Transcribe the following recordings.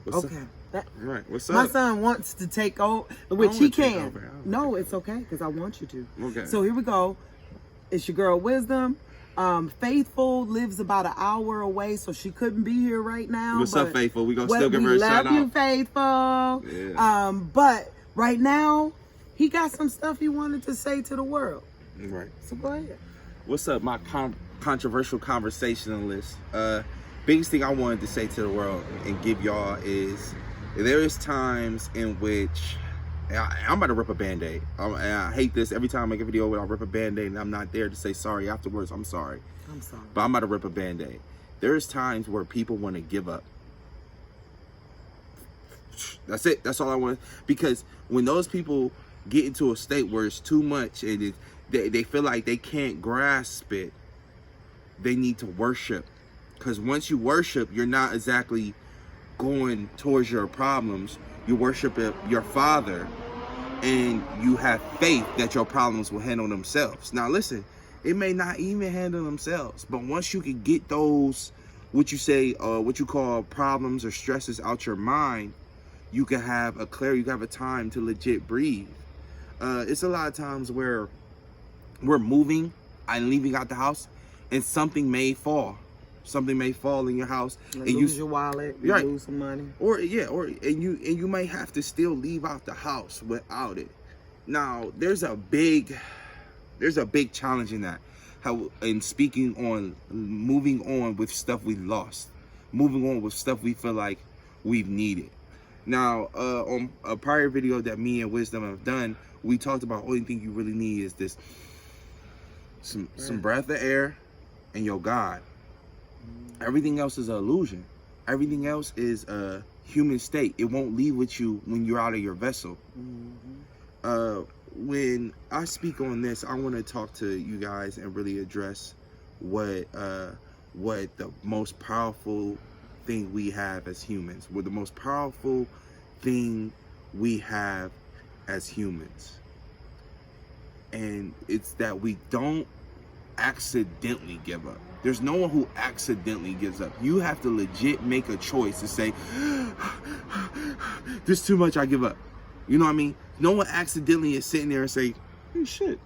What's Okay. Right. What's My up? son wants to take over, which he can. Over. No, it's okay because I want you to. Okay. So here we go. It's your girl Wisdom. Faithful lives about an hour away, so she couldn't be here right now. What's up, Faithful? We gonna still give her a shout out. We love you, Faithful. Yeah. But right now, he got some stuff he wanted to say to the world. Right. So go ahead. What's up, my controversial conversationalist? Biggest thing I wanted to say to the world and give y'all is there is times in which I'm about to rip a Band-Aid. And I hate this. Every time I make a video, I'll rip a Band-Aid and I'm not there to say sorry afterwards. I'm sorry. I'm sorry. But I'm about to rip a Band-Aid. There's times where people want to give up. That's it. That's all I want. Because when those people get into a state where it's too much and they feel like they can't grasp it, they need to worship. Because once you worship, you're not exactly going towards your problems. You worship your Father, and you have faith that your problems will handle themselves. Now listen, it may not even handle themselves, but once you can get those, what you call problems or stresses out your mind, you can have you can have a time to legit breathe. It's a lot of times where we're moving and leaving out the house, and something may fall. Something may fall in your house, and you lose your wallet, you right, lose some money, and you may have to still leave out the house without it. Now, there's a big challenge in that. Speaking on moving on with stuff we lost, moving on with stuff we feel like we've needed. Now, on a prior video that me and Wisdom have done, we talked about only thing you really need is this some breath of air and your God. Everything else is an illusion. Everything else is a human state. It won't leave with you when you're out of your vessel. When I speak on this, I want to talk to you guys and really address what the most powerful thing we have as humans. What the most powerful thing we have as humans. And it's that we don't accidentally give up. There's no one who accidentally gives up. You have to legit make a choice to say, this is too much, I give up. You know what I mean? No one accidentally is sitting there and say, hey, shit,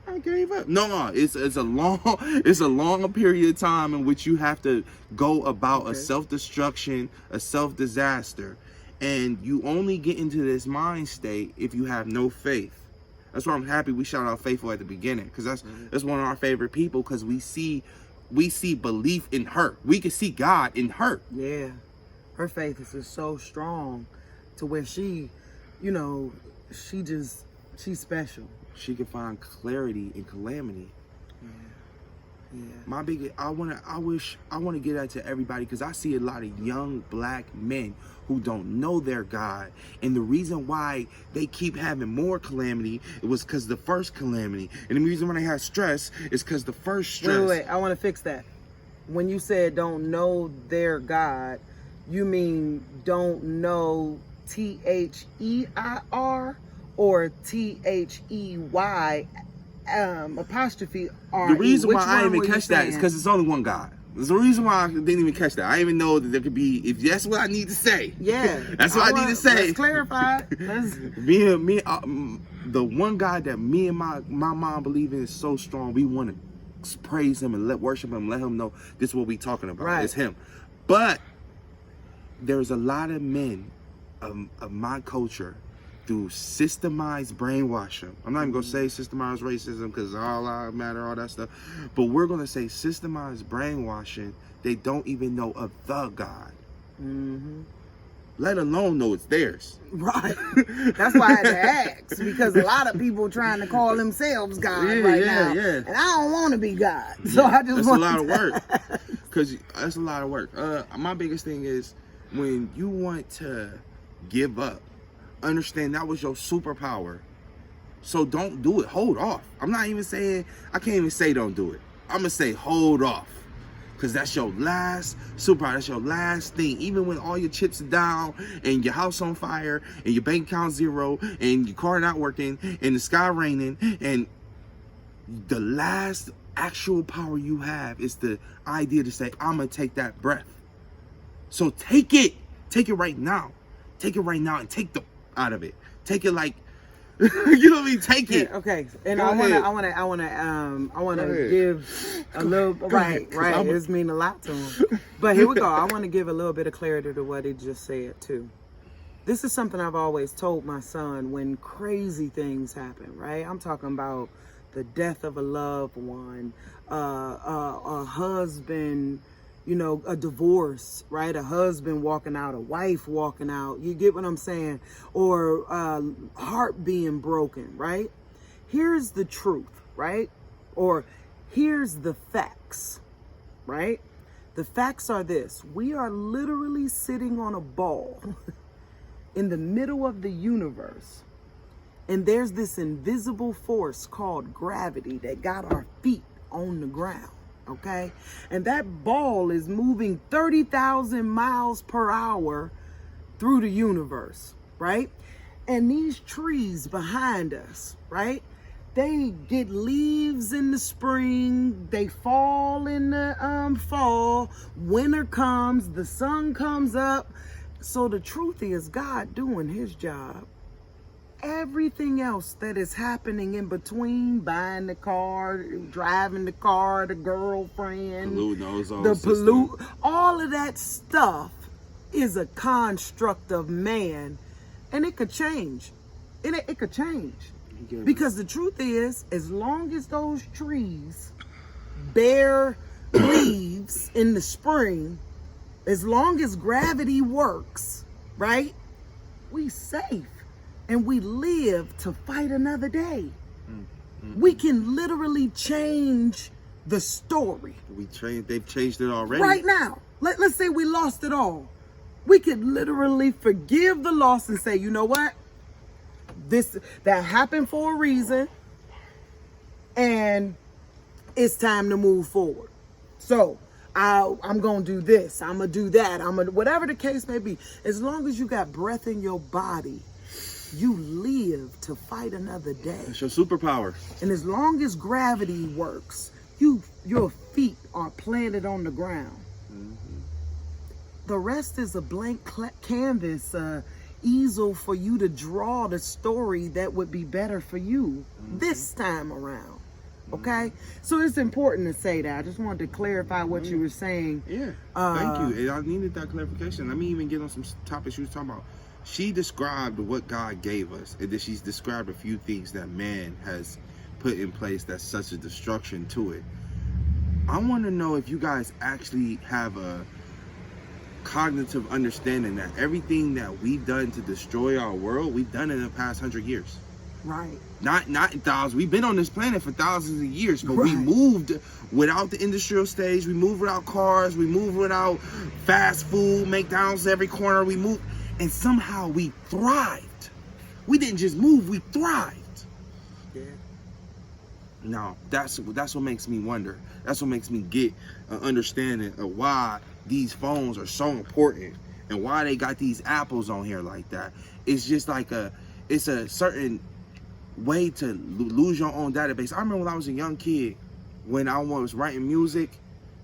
I gave up. No, it's a long period of time in which you have to go about a self-destruction, a self-disaster. And you only get into this mind state if you have no faith. That's why I'm happy we shout out Faithful at the beginning, because that's one of our favorite people, because we see belief in her. We can see God in her. Yeah. Her faith is just so strong to where she, she's special. She can find clarity in calamity. Yeah. I want to get that to everybody, because I see a lot of young black men who don't know their God, and the reason why they keep having more calamity, it was because the first calamity, and the reason why they have stress is because the first stress. Wait, I want to fix that. When you said don't know their God, you mean don't know THEIR or THEY apostrophe R? The reason why I didn't even catch that is because it's only one God. There's the reason why I didn't even catch that. I didn't even know that there could be, if that's what I need to say. Yeah. That's what I need to say. Let's clarify. The one God that me and my mom believe in is so strong. We want to praise him and worship him, let him know this is what we talking about. Right. It's him. But there's a lot of men of my culture through systemized brainwashing. I'm not even going to say systemized racism because all that matter, all that stuff. But we're going to say systemized brainwashing. They don't even know of the God. Mm-hmm. Let alone know it's theirs. Right. That's why I had to ask, because a lot of people trying to call themselves God right now. Yeah. And I don't want to be God. So I just want That's a lot of work. Because that's a lot of work. My biggest thing is when you want to give up, understand that was your superpower. So don't do it. Hold off. I'm not even saying, I can't even say don't do it. I'm going to say hold off. Because that's your last superpower. That's your last thing. Even when all your chips are down and your house on fire and your bank account zero and your car not working and the sky raining, and the last actual power you have is the idea to say, I'm going to take that breath. So take it. Take it right now. Take it right now and take the out of it. Take it like, you know what I mean? Take it. Yeah, okay. And Go I ahead. wanna ahead. give a little right. It's mean a lot to him. But here we go. I want to give a little bit of clarity to what he just said too. This is something I've always told my son when crazy things happen, right? I'm talking about the death of a loved one, a husband, you know, a divorce, right? A husband walking out, a wife walking out. You get what I'm saying? Or heart being broken, right? Here's the truth, right? Or here's the facts, right? The facts are this. We are literally sitting on a ball in the middle of the universe. And there's this invisible force called gravity that got our feet on the ground. Okay, and that ball is moving 30,000 miles per hour through the universe, right? And these trees behind us, right? They get leaves in the spring, they fall in the fall, winter comes, the sun comes up. So the truth is God doing his job. Everything else that is happening in between, buying the car, driving the car, the girlfriend, all of that stuff is a construct of man, and it could change. It could change. Because the truth is, as long as those trees bear leaves in the spring, as long as gravity works, right, we safe. And we live to fight another day. We can literally change the story. They've changed it already. Right now. Let's say we lost it all. We could literally forgive the loss and say, you know what? That happened for a reason. And it's time to move forward. So I'm going to do this. I'm going to do that. Whatever the case may be. As long as you got breath in your body, you live to fight another day. It's your superpower. And as long as gravity works, your feet are planted on the ground. Mm-hmm. The rest is a blank canvas, easel for you to draw the story that would be better for you this time around. Okay? So it's important to say that. I just wanted to clarify what you were saying. Yeah. Thank you. And I needed that clarification. Let me even get on some topics you were talking about. She described what God gave us, and then she's described a few things that man has put in place that's such a destruction to it. I want to know if you guys actually have a cognitive understanding that everything that we've done to destroy our world, we've done in the past 100 years. Right. Not in thousands. We've been on this planet for thousands of years, but we moved without the industrial stage. We moved without cars. We moved without fast food, McDonald's every corner. We moved. And somehow we thrived. We didn't just move, we thrived. Yeah. No, that's what makes me wonder. That's what makes me get an understanding of why these phones are so important and why they got these apples on here like that. It's just like it's a certain way to lose your own database. I remember when I was a young kid, when I was writing music,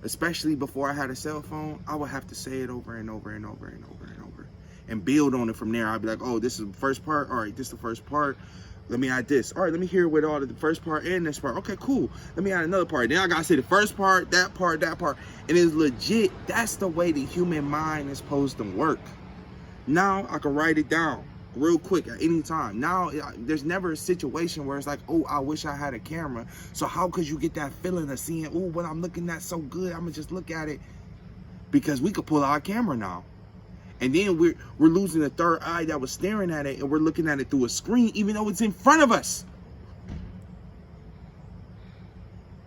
especially before I had a cell phone, I would have to say it over and over and over and over and over. And build on it from there. I'd be like, oh, this is the first part. All right, this is the first part. Let me add this. All right, let me hear with all the first part and this part. Okay, cool. Let me add another part. Then I gotta say the first part, that part, that part. And it's legit. That's the way the human mind is supposed to work. Now I can write it down real quick at any time. Now there's never a situation where it's like, oh, I wish I had a camera. So how could you get that feeling of seeing, oh, what I'm looking at so good, I'm gonna just look at it? Because we could pull out our camera now. And then we're losing the third eye that was staring at it, and we're looking at it through a screen, even though it's in front of us.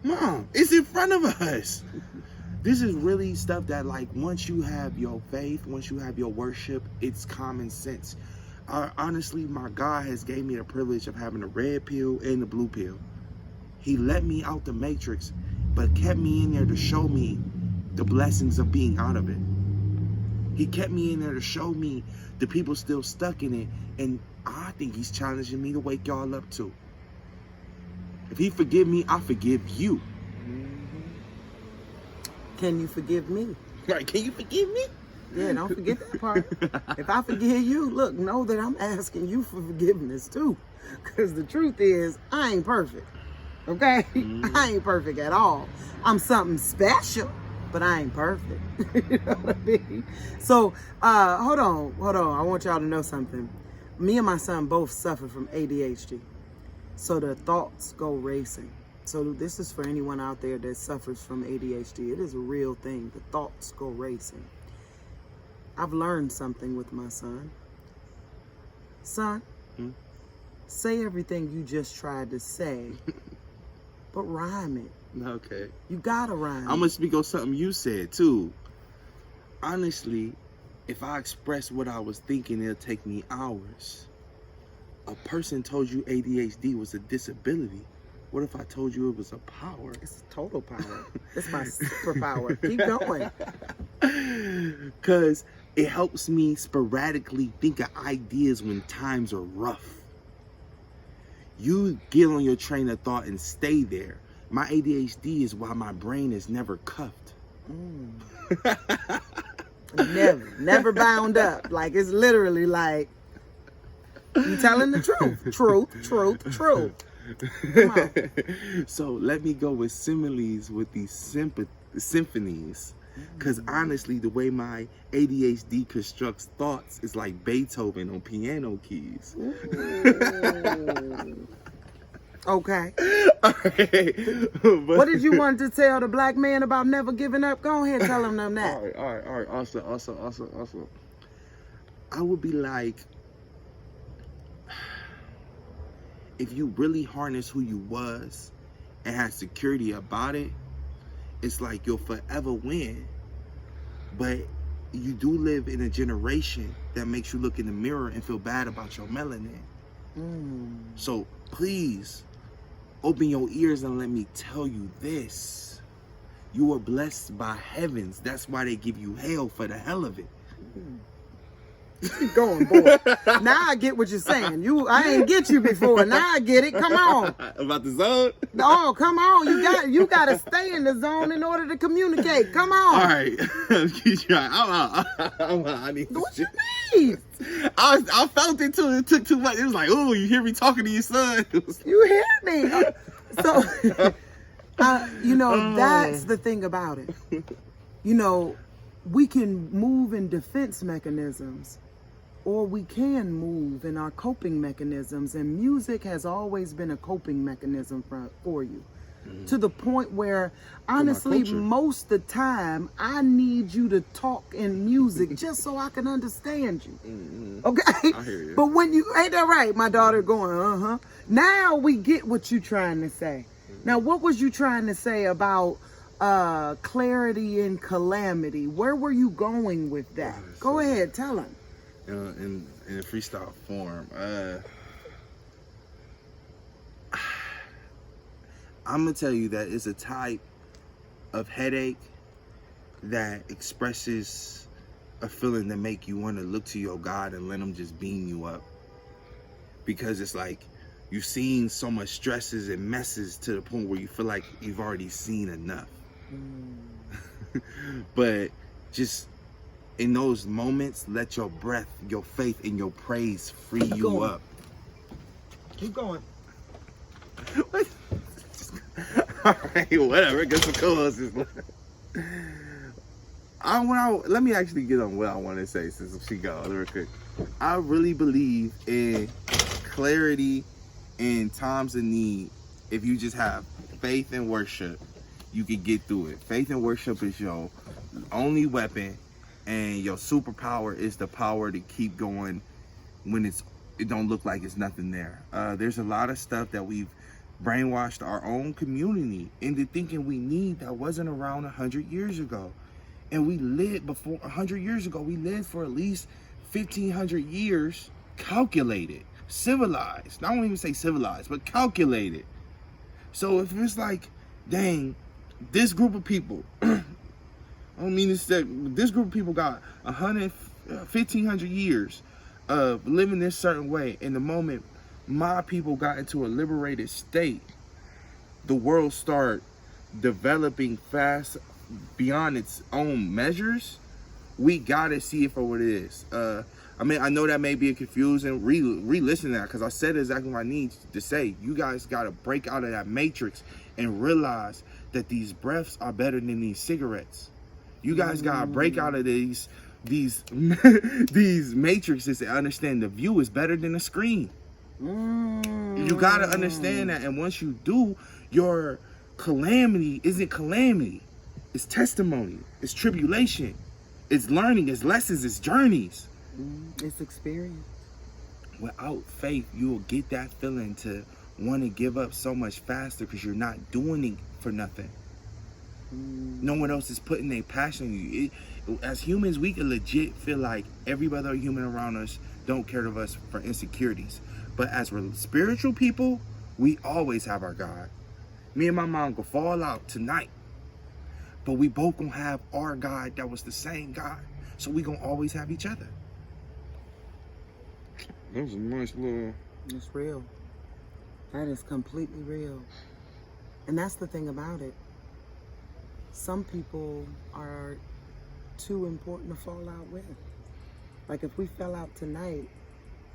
Mom, it's in front of us. This is really stuff that, like, once you have your faith, once you have your worship, it's common sense. Honestly, my God has gave me the privilege of having the red pill and the blue pill. He let me out the matrix, but kept me in there to show me the blessings of being out of it. He kept me in there to show me the people still stuck in it. And I think he's challenging me to wake y'all up too. If he forgive me, I forgive you. Can you forgive me? Right, can you forgive me? Yeah, don't forget that part. If I forgive you, look, know that I'm asking you for forgiveness too. Because the truth is, I ain't perfect. Okay? I ain't perfect at all. I'm something special, but I ain't perfect. You know what I mean? So, hold on. I want y'all to know something. Me and my son both suffer from ADHD. So the thoughts go racing. So this is for anyone out there that suffers from ADHD. It is a real thing. The thoughts go racing. I've learned something with my son. Son, say everything you just tried to say, but rhyme it. Okay. You gotta rhyme. I'm gonna speak on something you said too. Honestly, if I express what I was thinking, it'll take me hours. A person told you ADHD was a disability. What if I told you it was a power? It's total power. It's my superpower. Keep going. Because it helps me sporadically think of ideas when times are rough. You get on your train of thought and stay there. My ADHD is why my brain is never cuffed. Never bound up. Like, it's literally like, you telling the truth. Truth. Come on. So let me go with similes with these symphonies. Because honestly, the way my ADHD constructs thoughts is like Beethoven on piano keys. Okay. All right. What did you want to tell the black man about never giving up? Go ahead, tell him that. All right. Also. I would be like, if you really harness who you was and had security about it, it's like you'll forever win. But you do live in a generation that makes you look in the mirror and feel bad about your melanin. So please, open your ears and let me tell you this. You are blessed by heavens. That's why they give you hell for the hell of it. Keep going, boy. Now I get what you're saying. I ain't get you before. Now I get it. Come on. About the zone? Oh, come on. You got to stay in the zone in order to communicate. Come on. All right. Keep trying. I need what you mean? I felt it too. It took too much. It was like, oh, you hear me talking to your son. You hear me? So, that's the thing about it. We can move in defense mechanisms, or we can move in our coping mechanisms, and music has always been a coping mechanism for you. To the point where, honestly, most of the time, I need you to talk in music just so I can understand you. Okay? I hear you. But when you, ain't that right? My daughter going, Now we get what you trying to say. Now, what was you trying to say about clarity and calamity? Where were you going with that? Go ahead, tell him. In a freestyle form, I'm gonna tell you that it's a type of headache that expresses a feeling that make you want to look to your God and let him just beam you up, because it's like you've seen so much stresses and messes to the point where you feel like you've already seen enough. But just in those moments, let your breath, your faith, and your praise free you up. Keep going. All right, whatever. Get some co-hosts. Let me actually get on what I want to say since she goes real quick. I really believe in clarity in times of need. If you just have faith and worship, you can get through it. Faith and worship is your only weapon, and your superpower is the power to keep going when it don't look like it's nothing there. There's a lot of stuff that we've brainwashed our own community into thinking we need that wasn't around 100 years ago. And we lived before 100 years ago. We lived for at least 1,500 years calculated, civilized. I won't even say civilized, but calculated. So if it's like, dang, this group of people, I don't mean this, this group of people got 1,500 years of living this certain way. In the moment my people got into a liberated state, the world started developing fast beyond its own measures. we gotta see it for what it is. I mean, I know that may be confusing. Re-listen to that, because I said exactly what I need to say. You guys gotta break out of that matrix and realize that these breaths are better than these cigarettes. You guys gotta break out of these these matrices and understand the view is better than the screen. You gotta understand that, and once you do, your calamity isn't calamity. It's testimony. It's tribulation. It's learning. It's lessons. It's journeys. It's experience. Without faith, you will get that feeling to want to give up so much faster because you're not doing it for nothing. No one else is putting their passion in you. As humans, we can legit feel like every other human around us don't care of us for insecurities. But as we're spiritual people, we always have our God. Me and my mom could fall out tonight, but we both gonna have our God that was the same God. So we gonna always have each other. That was a nice little... It's real. That is completely real. And that's the thing about it. Some people are too important to fall out with. Like if we fell out tonight,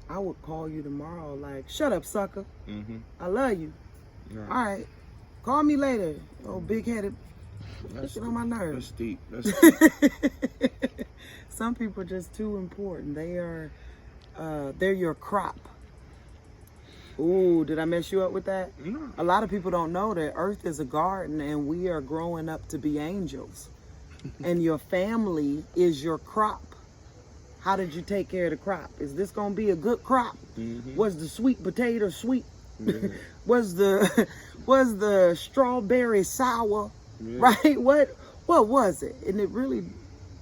I would call you tomorrow like, shut up, sucker. I love you. Right. All right. Call me later. Oh, big-headed. That's on my nerves. That's deep. That's deep. Some people are just too important. They are, they're your crop. Ooh, did I mess you up with that? No. A lot of people don't know that Earth is a garden and we are growing up to be angels. And your family is your crop. How did you take care of the crop? Is this going to be a good crop? Was the sweet potato sweet? was the strawberry sour? Right? What was it? And it really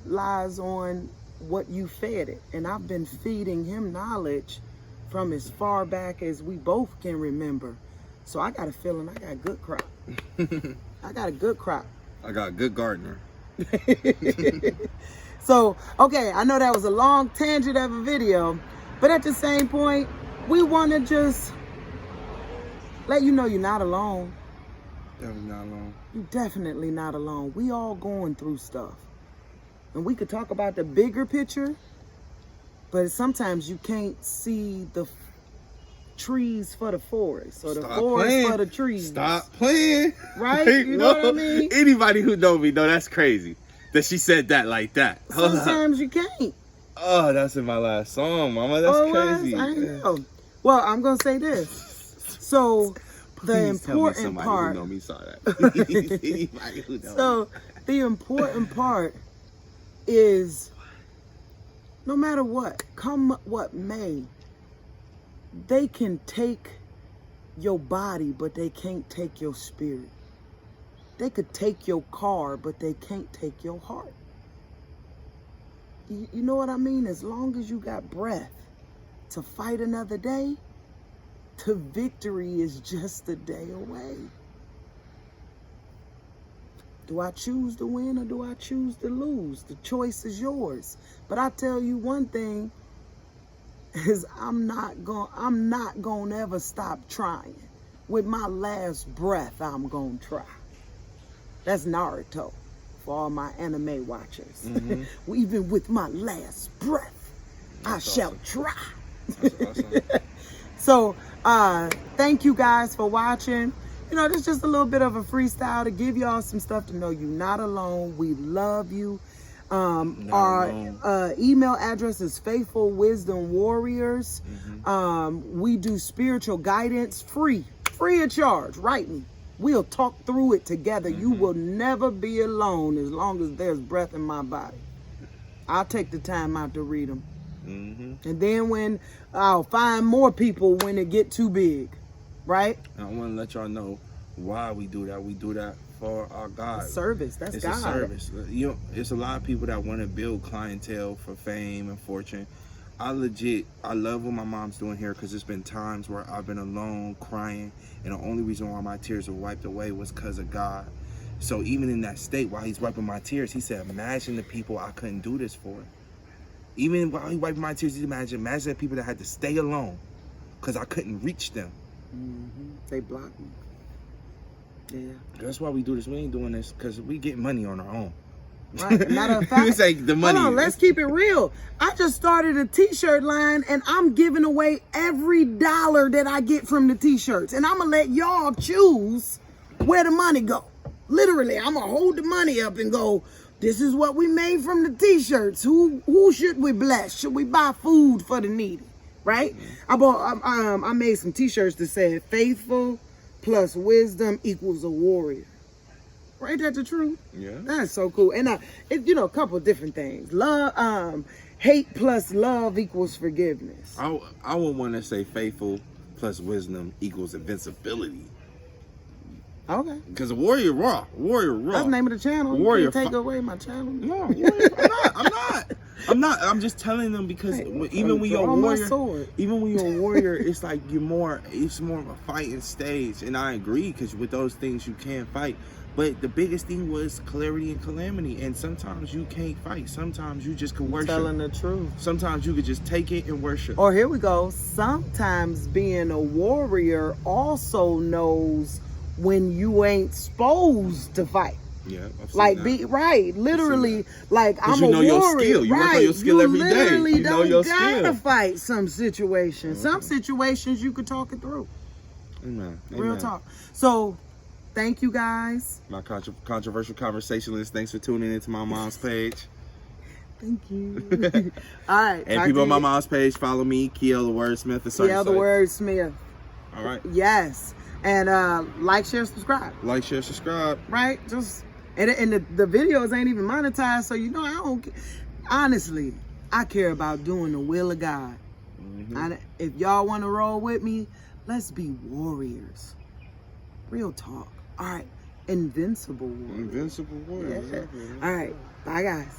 lies on what you fed it. And I've been feeding him knowledge from as far back as we both can remember. So I got a feeling I got a good crop. I got a good crop. I got a good gardener. So, okay, I know that was a long tangent of a video, but at the same point, we want to just let you know you're not alone. Definitely not alone. You're definitely not alone. We all going through stuff. And we could talk about the bigger picture, but sometimes you can't see the trees for the forest or the forest for the trees. Stop playing. Right? You know what I mean? Anybody who know me know that's crazy that she said that like that. Sometimes you can't. Oh, that's in my last song, mama. That's crazy. I know. Well, I'm going to say this. So the important part. Who know me saw that. Anybody who know so the important part is no matter what, come what may, they can take your body, but they can't take your spirit. They could take your car, but they can't take your heart. You know what I mean? As long as you got breath to fight another day, the victory is just a day away. Do I choose to win or do I choose to lose? The choice is yours. But I tell you one thing is I'm not going to ever stop trying. With my last breath, I'm going to try. That's Naruto for all my anime watchers. Even with my last breath, I shall try. That's awesome. So, thank you guys for watching. You know, this is just a little bit of a freestyle to give y'all some stuff to know you're not alone. We love you. Our email address is Faithful Wisdom Warriors. We do spiritual guidance free of charge. Write me. We'll talk through it together. You will never be alone as long as there's breath in my body. I'll take the time out to read them. And then when I'll find more people when it get too big, right? I want to let y'all know why we do that. We do that for our God. It's service. That's it's God. A service. You know, it's a lot of people that want to build clientele for fame and fortune. I love what my mom's doing here because there's been times where I've been alone crying, and the only reason why my tears were wiped away was because of God. So even in that state, while he's wiping my tears, he said, imagine the people I couldn't do this for. Even while he wiped my tears, imagine the people that had to stay alone because I couldn't reach them. They blocked me. Yeah. That's why we do this. We ain't doing this because we get money on our own. Right. Matter of fact, it's like the money. Hold on, let's keep it real. I just started a t-shirt line and I'm giving away every dollar that I get from the t-shirts. And I'm gonna let y'all choose where the money go. Literally, I'm gonna hold the money up and go, this is what we made from the t-shirts. Who should we bless? Should we buy food for the needy? Right? I made some t-shirts that said faithful plus wisdom equals a warrior. Ain't that the truth? Yeah. That's so cool. And a couple of different things. Love, hate plus love equals forgiveness. I would want to say faithful plus wisdom equals invincibility. Okay. Because a warrior raw. That's the name of the channel. Warrior. You can't take away my channel. No, warrior, I'm not. I'm just telling them because even when you're a warrior, it's like it's more of a fighting stage. And I agree, because with those things you can fight. But the biggest thing was clarity and calamity. And sometimes you can't fight. Sometimes you just can worship. Telling the truth. Sometimes you could just take it and worship. Or here we go. Sometimes being a warrior also knows when you ain't supposed to fight. Yeah, like literally, like I'm a know warrior. Your skill. You work on your skill every day. Literally you know your gotta fight some situations. Mm-hmm. Some situations you could talk it through. Amen. Real talk. So, thank you guys. My controversial conversationalist. Thanks for tuning into my mom's page. Thank you. All right. And people on my mom's page, follow me, Kiel the Wordsmith. Kiel the Wordsmith. All right. Yes. And like, share, subscribe. Like, share, subscribe. Right? And the videos ain't even monetized, so I don't. Honestly, I care about doing the will of God. Mm-hmm. If y'all want to roll with me, let's be warriors. Real talk. All right. Invincible warriors. Invincible warriors. Yeah. All right. Bye, guys.